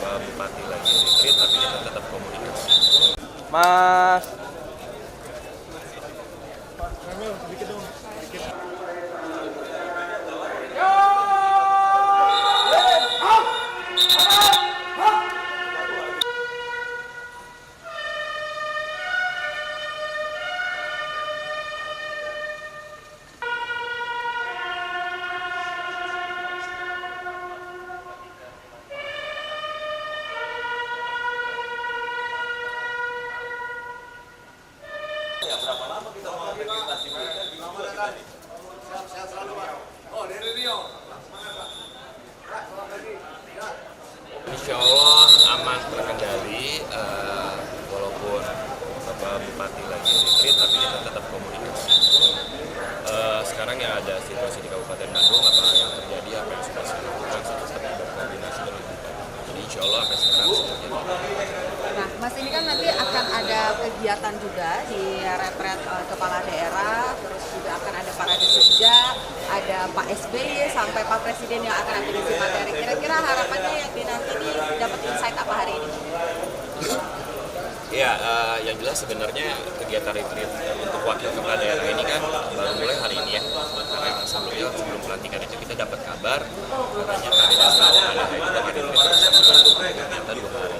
beberapa bupati lagi retreat, tapi kita tetap komunikasi. Mas. Insya Allah aman terkendali, walaupun beberapa bupati lagi retreat, tapi kita tetap komunikasi. Sekarang ya ada situasi di Kabupaten Bandung, apa yang terjadi, apa yang sudah saya lakukan, saya tetap berkoordinasi dengan bupati. Jadi insya Allah sampai sekarang sudah jadi. Nah, Mas ini kan nanti akan ada kegiatan juga di retret kepala daerah, terus juga akan ada parade senja, ada Pak SBY sampai Pak Presiden yang akan nanti ngisi materi. Kira-kira harapannya yang nanti ini dapat insight apa hari ini? Ya, yang jelas sebenarnya kegiatan retreat untuk wakil kepala daerah ini kan baru mulai hari ini ya. Karena sebelum pelantikan itu kita dapat kabar, katanya kandidat kepala daerah itu bakal retreat bersama ternyata 2 hari.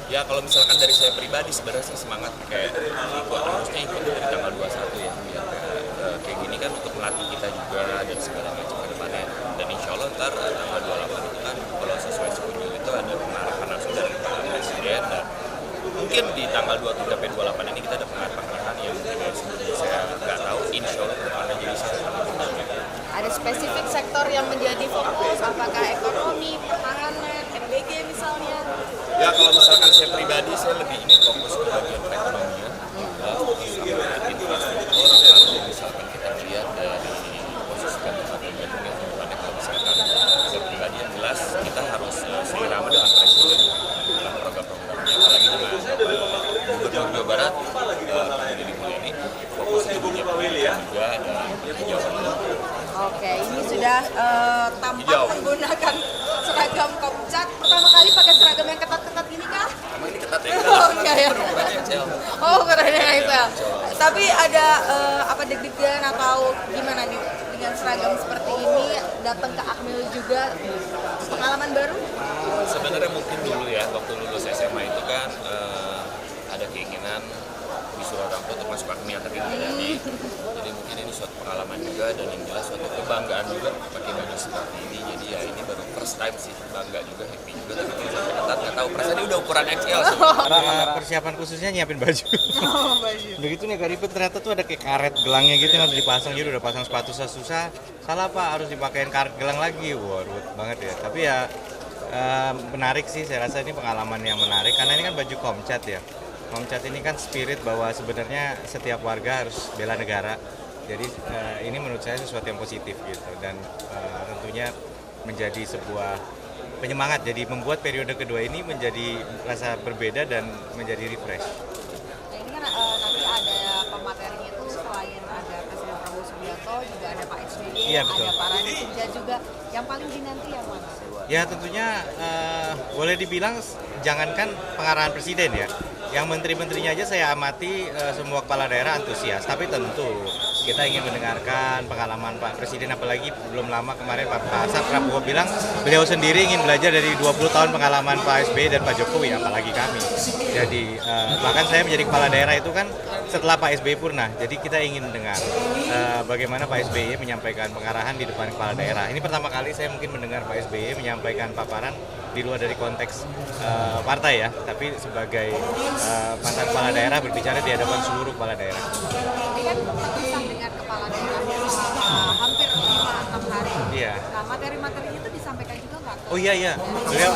Ya kalau misalkan dari saya pribadi sebenarnya saya semangat kayak harusnya ikut dari tanggal 21 ya, biar kayak gini kan untuk melatih kita juga dan segala macam ke depannya. Dan insya Allah ntar tanggal 28 itu kan kalau sesuai schedule itu ada pengarahan langsung dari Pak Presiden, dan mungkin di tanggal 27 sampai 28 ini kita ada pengarahan yang mungkin sebelumnya saya nggak tahu, insya Allah ke depannya jadi saya sangat menjaga. Ada spesifik sektor yang menjadi fokus, apakah ekonomi, pertahanan, MBG misalnya? Ya kalau misalkan saya pribadi, saya lebih ingin fokus ke bagian perekonomian, sama infrastruktur. Kalau misalkan kita lihat dari posisi Kabupaten Bandung yang kedepannya, kalau misalkan saya pribadi yang jelas kita harus seirama dengan Presiden dalam program-programnya, apalagi dengan Gubernur Jawa Barat, Pak Deddy Mulyadi, fokus di dunia pendidikan juga dan hijauan. Oke, ini sudah tampak menggunakan seragam Komcat. Pertama kali pakai seragam yang ketat-ketat gini kah? Emang ini ketat ya? Oh, enggak ya? Excel. Oh, keren ya Excel. Tapi ada apa deg-degan atau gimana nih dengan seragam seperti ini datang ke Akmil juga, pengalaman baru? Sebenarnya mungkin dulu ya, waktu lulus SMA itu kan ada keinginan disuruh orang tua untuk masuk Akmil, tapi nggak jadi. Jadi mungkin ini suatu pengalaman juga, dan yang jelas suatu kebanggaan juga pakai baju seperti ini. Jadi ya ini baru first time sih, bangga juga, happy juga. Tapi kalau sampai ketat nggak tahu, perasaan ini udah ukuran XL sih. Persiapan khususnya nyiapin baju. Oh, baju. Begitu nih agak ribet, ternyata tuh ada kayak karet gelangnya gitu yang harus dipasang, jadi udah pasang sepatu susah. Salah Pak, harus dipakein karet gelang lagi. Wah, ribet banget ya. Tapi ya menarik sih, saya rasa ini pengalaman yang menarik karena ini kan baju Komcat ya. Komcat ini kan spirit bahwa sebenarnya setiap warga harus bela negara. Jadi ini menurut saya sesuatu yang positif gitu, dan tentunya menjadi sebuah penyemangat. Jadi membuat periode kedua ini menjadi rasa berbeda dan menjadi refresh. Nah, ini kan nanti ada pematerinya itu selain ada Presiden Prabowo Subianto, juga ada Pak SBY, Iya, betul. ada parade senja juga. Yang paling dinanti yang mana? Ya tentunya boleh dibilang jangankan pengarahan presiden ya, yang menteri-menterinya aja saya amati semua kepala daerah antusias. Tapi tentu kita ingin mendengarkan pengalaman Pak Presiden, apalagi belum lama kemarin Pak Prabowo bilang beliau sendiri ingin belajar dari 20 tahun pengalaman Pak SBY dan Pak Jokowi, apalagi kami. Jadi bahkan saya menjadi kepala daerah itu kan setelah Pak SBY purna, jadi kita ingin mendengar bagaimana Pak SBY menyampaikan pengarahan di depan kepala daerah. Ini pertama kali saya mungkin mendengar Pak SBY menyampaikan paparan di luar dari konteks partai ya, tapi sebagai mantan kepala daerah berbicara di hadapan seluruh kepala daerah. Ini kan terpisah dengan kepala daerahnya selama hampir 5-6 hari. Iya. Nah, materi-materinya itu disampaikan juga nggak? Oh iya, beliau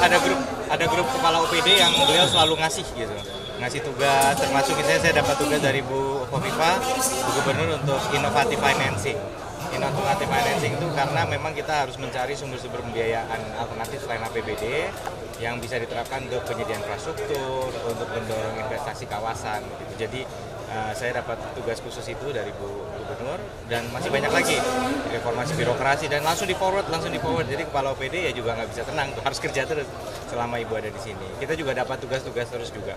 ada grup kepala OPD yang beliau selalu ngasih gitu, ngasih tugas, termasuk misalnya saya dapat tugas dari Bu Kofifa, Bu Gubernur, untuk innovative financing. Innovative financing itu karena memang kita harus mencari sumber-sumber pembiayaan alternatif selain APBD yang bisa diterapkan untuk penyediaan infrastruktur, untuk mendorong investasi kawasan gitu. Jadi Saya dapat tugas khusus itu dari Bu Gubernur dan masih banyak lagi reformasi birokrasi dan langsung di forward. Jadi kepala OPD ya juga nggak bisa tenang tuh, harus kerja terus selama Ibu ada di sini. Kita juga dapat tugas-tugas terus juga.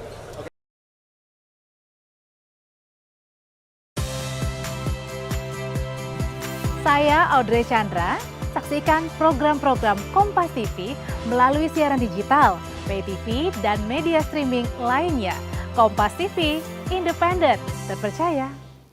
Saya Audrey Chandra, saksikan program-program Kompas TV melalui siaran digital, pay TV, dan media streaming lainnya. Kompas TV, independen, terpercaya,